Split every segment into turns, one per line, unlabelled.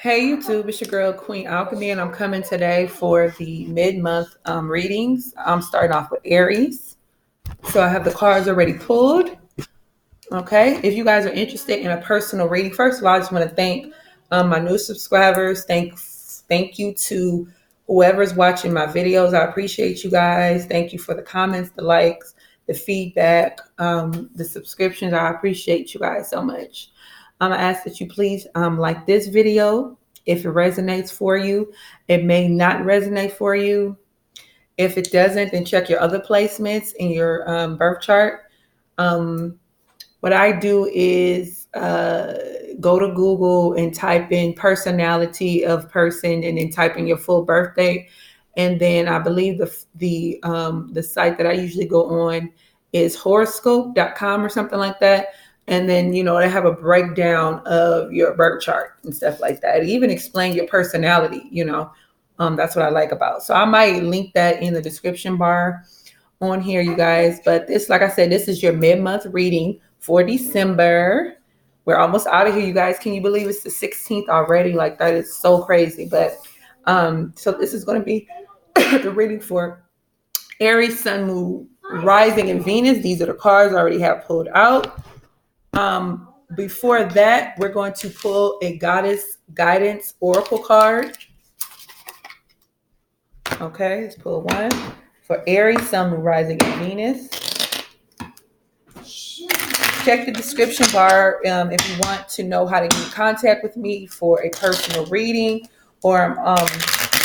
Hey YouTube, it's your girl Queen Alchemy, and I'm coming today for the mid-month readings. I'm starting off with Aries. So I have the cards already pulled. Okay, if you guys are interested in a personal reading, first of all, I just want to thank my new subscribers. Thank you to whoever's watching my videos. I appreciate you guys. Thank you for the comments, the likes, the feedback, the subscriptions. I appreciate you guys so much. I'm gonna ask that you please like this video if it resonates for you. It may not resonate for you. If it doesn't, then check your other placements in your birth chart. Um, what I do is go to Google and type in personality of person, and then type in your full birthday. And then I believe the site that I usually go on is horoscope.com or something like that. And then, they have a breakdown of your birth chart and stuff like that. It even explain your personality. That's what I like about. So I might link that in the description bar on here, you guys. But this, like I said, this is your mid-month reading for December. We're almost out of here, you guys. Can you believe it's the 16th already? Like, that is so crazy. But so this is going to be the reading for Aries, Sun, Moon, Rising, and Venus. These are the cards I already have pulled out. Before that, we're going to pull a Goddess Guidance Oracle card. Okay, let's pull one for Aries, Sun, Moon, Rising, and Venus. Check the description bar if you want to know how to get in contact with me for a personal reading, or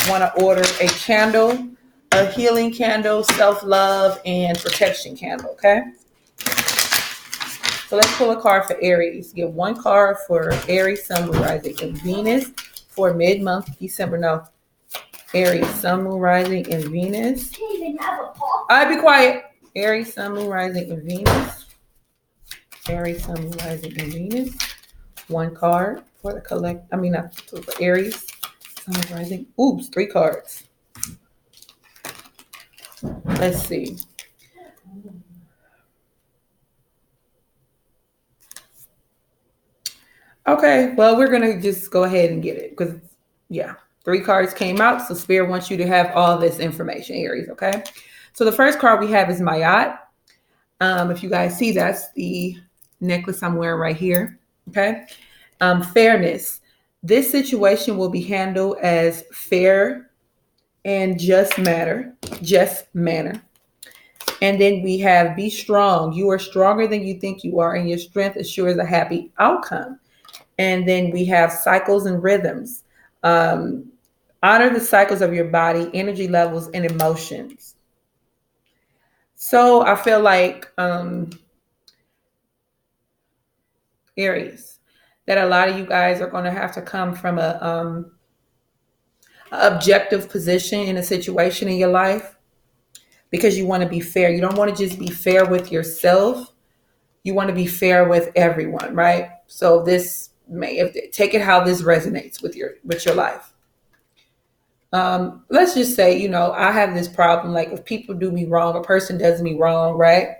want to order a candle, a healing candle, self-love, and protection candle, okay? So let's pull a card for Aries. Get one card for Aries, Sun, Moon, Rising, and Venus for mid-month December. Now, Aries, Sun, Moon, Rising, and Venus. I'll be quiet. Aries, Sun, Moon, Rising, and Venus. Aries, Sun, Moon, Rising, and Venus. One card for the not for Aries, Sun, Moon, Rising. Oops, three cards. Let's see. Okay, well, we're gonna just go ahead and get it because, yeah, three cards came out. So Spirit wants you to have all this information, Aries. Okay. So the first card we have is Mayat. If you guys see, that's the necklace I'm wearing right here. Okay. Fairness. This situation will be handled as fair and just manner. And then we have be strong. You are stronger than you think you are, and your strength assures a happy outcome. And then we have cycles and rhythms. Honor the cycles of your body, energy levels, and emotions. So I feel like Aries, that a lot of you guys are going to have to come from a objective position in a situation in your life, because you want to be fair. You don't want to just be fair with yourself. You want to be fair with everyone, right? So this take it how this resonates with your life. Let's just say, I have this problem. Like, if people do me wrong, a person does me wrong, right?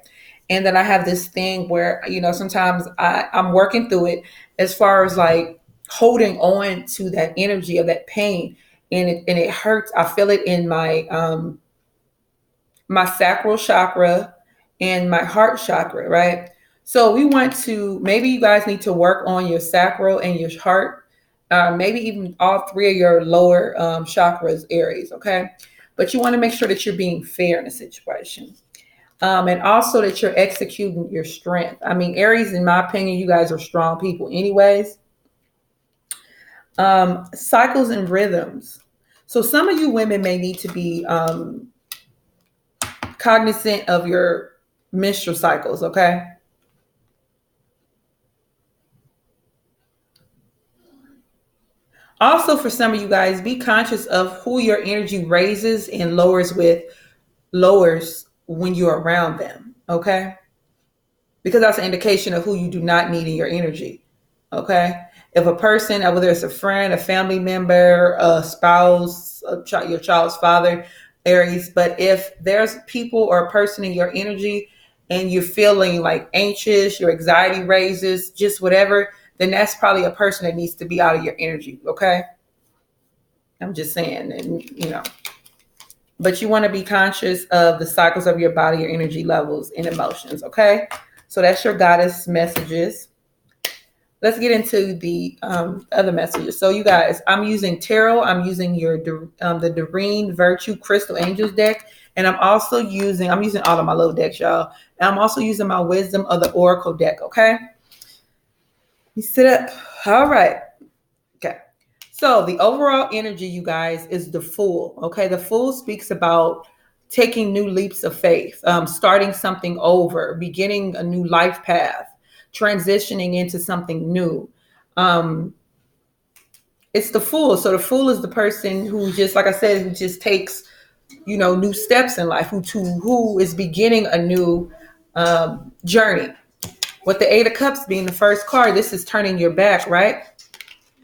And then I have this thing where, sometimes I'm working through it, as far as like holding on to that energy of that pain. And it hurts. I feel it in my sacral chakra and my heart chakra, right? So maybe you guys need to work on your sacral and your heart, maybe even all three of your lower chakras, Aries, okay? But you want to make sure that you're being fair in a situation. And also that you're executing your strength. I mean, Aries, in my opinion, you guys are strong people anyways. Cycles and rhythms. So some of you women may need to be cognizant of your menstrual cycles, okay? Also, for some of you guys, be conscious of who your energy raises and lowers when you're around them, okay? Because that's an indication of who you do not need in your energy, okay? If a person, whether it's a friend, a family member, a spouse, your child's father, Aries, but if there's people or a person in your energy and you're feeling like anxious, your anxiety raises, just whatever, then that's probably a person that needs to be out of your energy. Okay. I'm just saying, and but you want to be conscious of the cycles of your body, your energy levels and emotions. Okay. So that's your goddess messages. Let's get into the other messages. So you guys, I'm using tarot. I'm using the Doreen Virtue Crystal Angels deck. And I'm using all of my little decks, y'all. And I'm also using my Wisdom of the Oracle deck. Okay. You sit up. All right. Okay. So the overall energy, you guys, is the Fool. Okay. The Fool speaks about taking new leaps of faith, starting something over, beginning a new life path, transitioning into something new. It's the Fool. So the Fool is the person who just, like I said, who just takes, new steps in life, who is beginning a new journey. With the Eight of Cups being the first card, this is turning your back, right?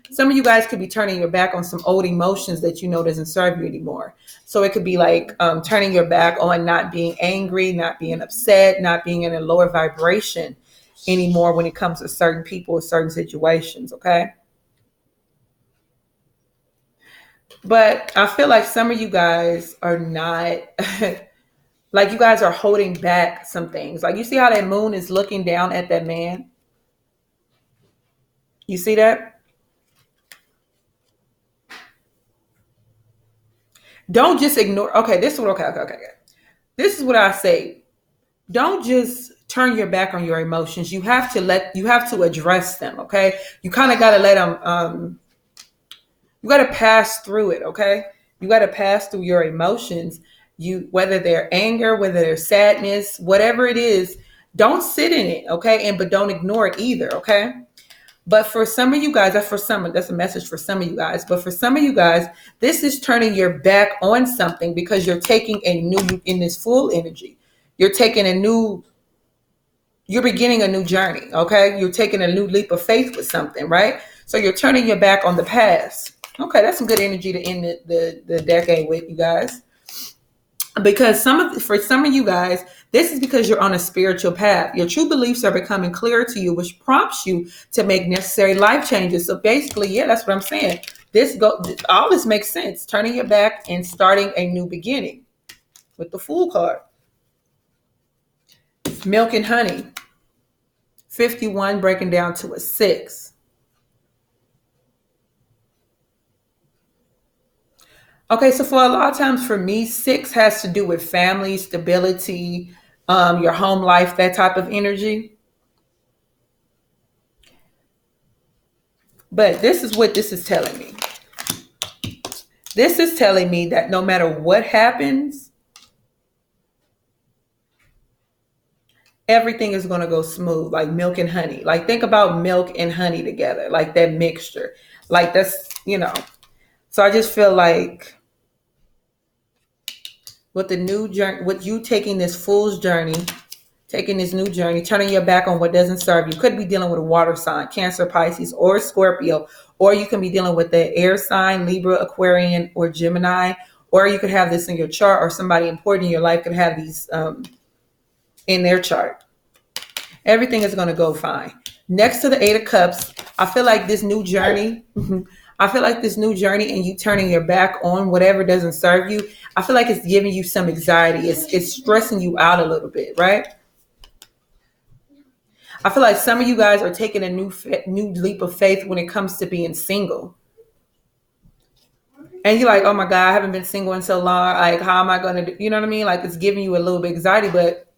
Some of you guys could be turning your back on some old emotions that doesn't serve you anymore. So it could be like turning your back on not being angry, not being upset, not being in a lower vibration anymore when it comes to certain people or certain situations, okay? But I feel like some of you guys are not, like you guys are holding back some things. Like you see how that moon is looking down at that man? You see that? Don't just ignore. Okay, this is what. Okay. This is what I say. Don't just turn your back on your emotions. You have to address them. Okay, you kind of got to let them. You got to pass through it. Okay, you got to pass through your emotions. Whether they're anger, whether they're sadness, whatever it is, don't sit in it. Okay, but don't ignore it either. Okay. But for some of you guys, that's a message for some of you guys. But for some of you guys, this is turning your back on something because you're taking in this full energy. You're beginning a new journey. Okay. You're taking a new leap of faith with something, right? So you're turning your back on the past. Okay. That's some good energy to end the decade with, you guys. Because for some of you guys, this is because you're on a spiritual path. Your true beliefs are becoming clearer to you, which prompts you to make necessary life changes. So basically, yeah, that's what I'm saying. All this makes sense. Turning your back and starting a new beginning with the Fool card. Milk and honey. 51 breaking down to a 6. Okay, so for a lot of times for me, 6 has to do with family, stability, your home life, that type of energy. But this is what this is telling me. This is telling me that no matter what happens, everything is going to go smooth, like milk and honey. Like think about milk and honey together, like that mixture. Like that's. So I just feel like with the new journey, with you taking this fool's journey, taking this new journey, turning your back on what doesn't serve you. Could be dealing with a water sign, Cancer, Pisces, or Scorpio, or you can be dealing with the air sign, Libra, Aquarian, or Gemini, or you could have this in your chart, or somebody important in your life could have these in their chart. Everything is going to go fine. Next to the Eight of Cups, I feel like this new journey, and you turning your back on whatever doesn't serve you, I feel like it's giving you some anxiety. It's stressing you out a little bit, right? I feel like some of you guys are taking a new leap of faith when it comes to being single. And you're like, oh my God, I haven't been single in so long. Like, how am I going to do? You know what I mean? Like, it's giving you a little bit of anxiety, but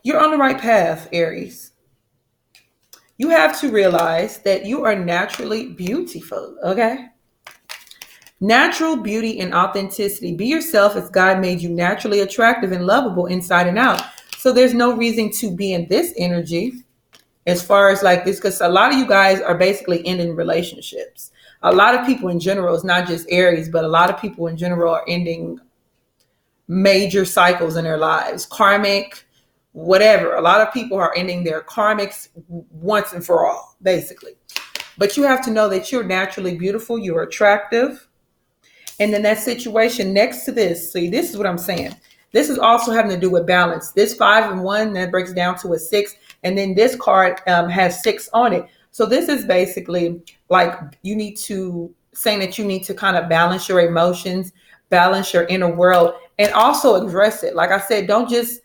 you're on the right path, Aries. You have to realize that you are naturally beautiful, okay? Natural beauty and authenticity. Be yourself as God made you naturally attractive and lovable inside and out. So there's no reason to be in this energy as far as like this, because a lot of you guys are basically ending relationships. A lot of people in general, it's not just Aries, but a lot of people in general are ending major cycles in their lives, karmic, whatever. A lot of people are ending their karmics once and for all, basically. But you have to know that you're naturally beautiful, you're attractive. And then that situation next to this, see, this is what I'm saying. This is also having to do with balance. This 5 and 1 that breaks down to a 6 And then this card has 6 on it. So this is basically like you need to saying that you need to kind of balance your emotions, balance your inner world, and also address it. Like I said, don't just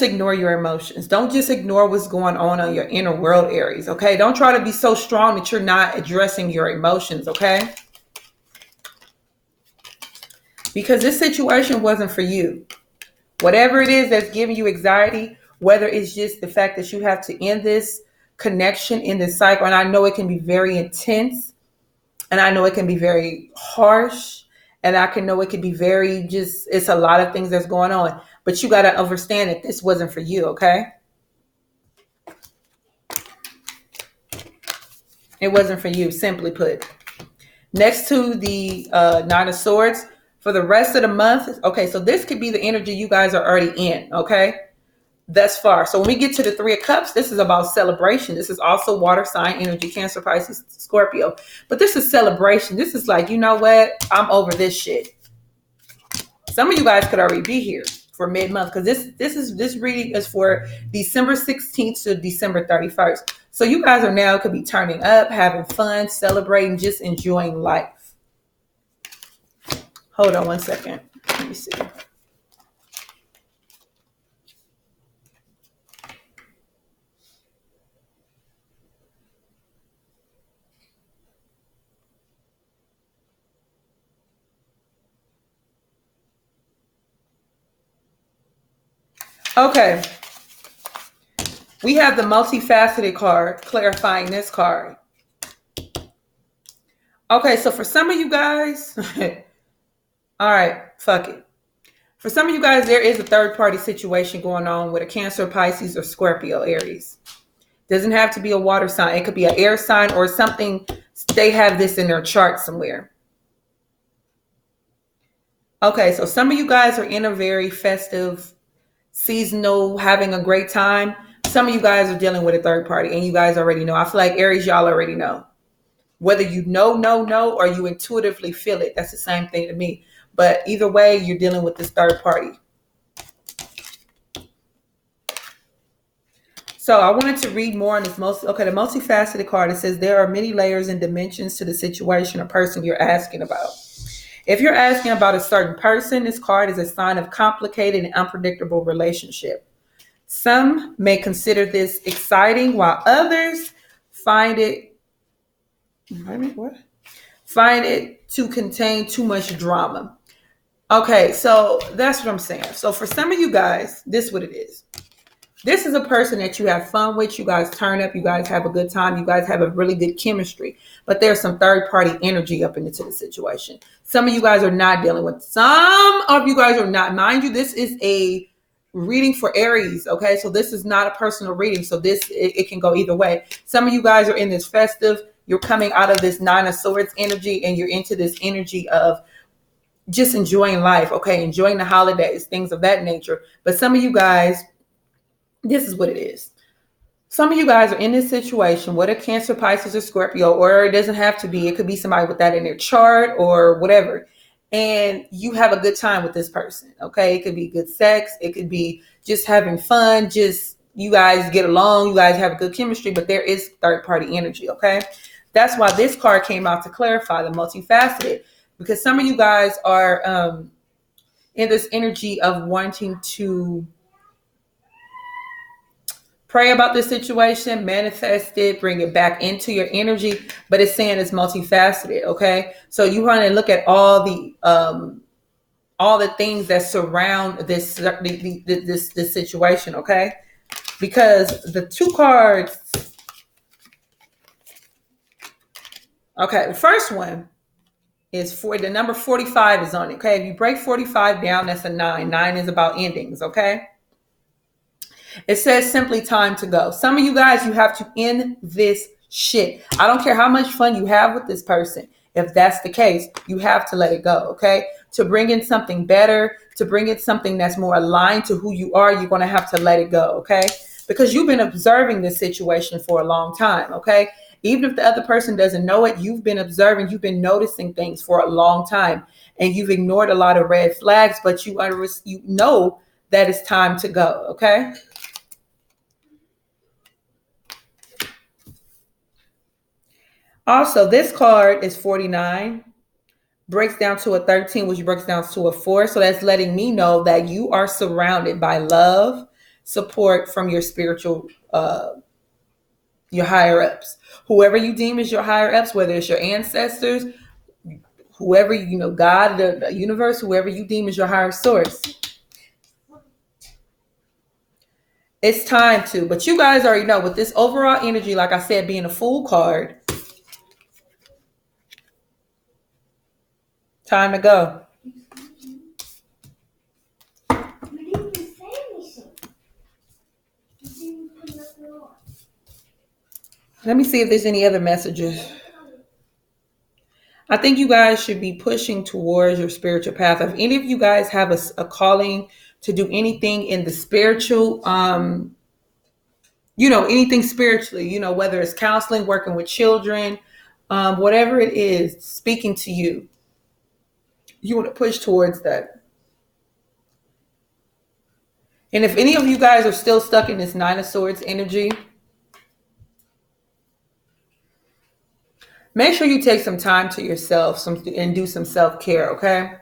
ignore your emotions. Don't just ignore what's going on your inner world, Aries. Okay. Don't try to be so strong that you're not addressing your emotions. Okay. Because this situation wasn't for you. Whatever it is that's giving you anxiety, whether it's just the fact that you have to end this connection in this cycle. And I know it can be very intense, and I know it can be very harsh, and I can know it can be very just, it's a lot of things that's going on. But you got to understand that this wasn't for you, okay? It wasn't for you, simply put. Next to the Nine of Swords, for the rest of the month, okay, so this could be the energy you guys are already in, okay? Thus far. So when we get to the Three of Cups, this is about celebration. This is also water sign energy, Cancer, Pisces, Scorpio. But this is celebration. This is like, you know what? I'm over this shit. Some of you guys could already be here for mid-month because this reading is for December 16th to December 31st. So you guys are now could be turning up, having fun, celebrating, just enjoying life. Hold on one second. Let me see. Okay. We have the multifaceted card clarifying this card. Okay, so for some of you guys, all right, fuck it. For some of you guys, there is a third party situation going on with a Cancer, Pisces, or Scorpio, Aries. Doesn't have to be a water sign. It could be an air sign or something. They have this in their chart somewhere. Okay, so some of you guys are in a very festive, seasonal, having a great time. Some of you guys are dealing with a third party, and you guys already know. I feel like Aries, y'all already know. Whether you know, or you intuitively feel it, that's the same thing to me. But either way, you're dealing with this third party. So I wanted to read more on this the multifaceted card. It says there are many layers and dimensions to the situation or person you're asking about. If you're asking about a certain person, this card is a sign of complicated and unpredictable relationship. Some may consider this exciting, while others find it to contain too much drama. Okay, so that's what I'm saying. So for some of you guys, this is what it is. This is a person that you have fun with. You guys turn up. You guys have a good time. You guys have a really good chemistry. But there's some third-party energy up into the situation. Some of you guys are not dealing with. Some of you guys are not. Mind you, this is a reading for Aries. Okay, so this is not a personal reading. So it can go either way. Some of you guys are in this festive. You're coming out of this Nine of Swords energy, and you're into this energy of just enjoying life. Okay, enjoying the holidays, things of that nature. But some of you guys, this is what it is. Some of you guys are in this situation, whether Cancer, Pisces, or Scorpio, or it doesn't have to be. It could be somebody with that in their chart or whatever. And you have a good time with this person, okay? It could be good sex. It could be just having fun. Just you guys get along. You guys have a good chemistry, but there is third-party energy, okay? That's why this card came out to clarify the multifaceted, because some of you guys are in this energy of wanting to pray about this situation, manifest it, bring it back into your energy, but it's saying it's multifaceted, okay? So you want to look at all the things that surround this this situation, okay? Because the two cards, okay, the first one is for the number 45 is on it, okay? If you break 45 down, that's a 9. 9 is about endings, okay? It says simply time to go. Some of you guys, you have to end this shit. I don't care how much fun you have with this person. If that's the case, you have to let it go, okay? To bring in something better, to bring in something that's more aligned to who you are, you're going to have to let it go, okay? Because you've been observing this situation for a long time, okay? Even if the other person doesn't know it, you've been observing, you've been noticing things for a long time, and you've ignored a lot of red flags, but you know that it's time to go, okay? Also, this card is 49, breaks down to a 13, which breaks down to a 4. So that's letting me know that you are surrounded by love, support from your spiritual, your higher ups. Whoever you deem as your higher ups, whether it's your ancestors, whoever, God, the universe, whoever you deem as your higher source. It's time to, but you guys already know with this overall energy, like I said, being a Fool card, time to go. Let me see if there's any other messages. I think you guys should be pushing towards your spiritual path. If any of you guys have a calling to do anything in the spiritual, anything spiritually, whether it's counseling, working with children, whatever it is, speaking to you, you want to push towards that. And if any of you guys are still stuck in this Nine of Swords energy, make sure you take some time to yourself and do some self-care, okay?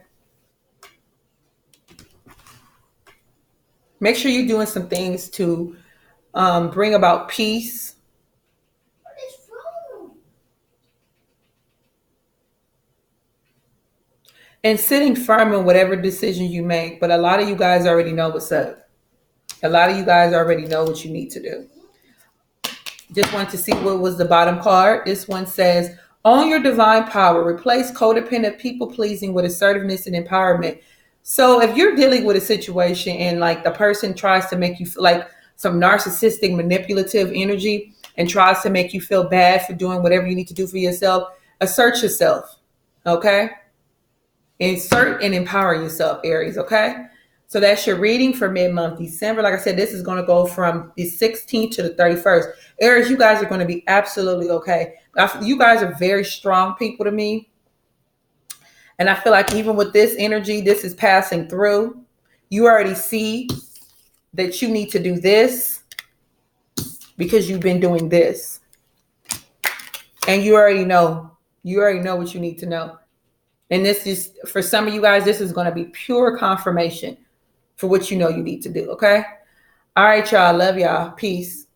Make sure you're doing some things to bring about peace. And sitting firm in whatever decision you make. But a lot of you guys already know what's up. A lot of you guys already know what you need to do. Just want to see what was the bottom card. This one says, own your divine power. Replace codependent people pleasing with assertiveness and empowerment. So if you're dealing with a situation and like the person tries to make you feel like some narcissistic, manipulative energy and tries to make you feel bad for doing whatever you need to do for yourself, assert yourself, okay? Insert and empower yourself, Aries, okay? So that's your reading for mid-month December. Like I said, this is going to go from the 16th to the 31st. Aries, you guys are going to be absolutely okay. You guys are very strong people to me. And I feel like even with this energy, this is passing through. You already see that you need to do this because you've been doing this. And you already know. You already know what you need to know. And this is, for some of you guys, this is going to be pure confirmation for what you know you need to do, okay? All right, y'all. Love y'all. Peace.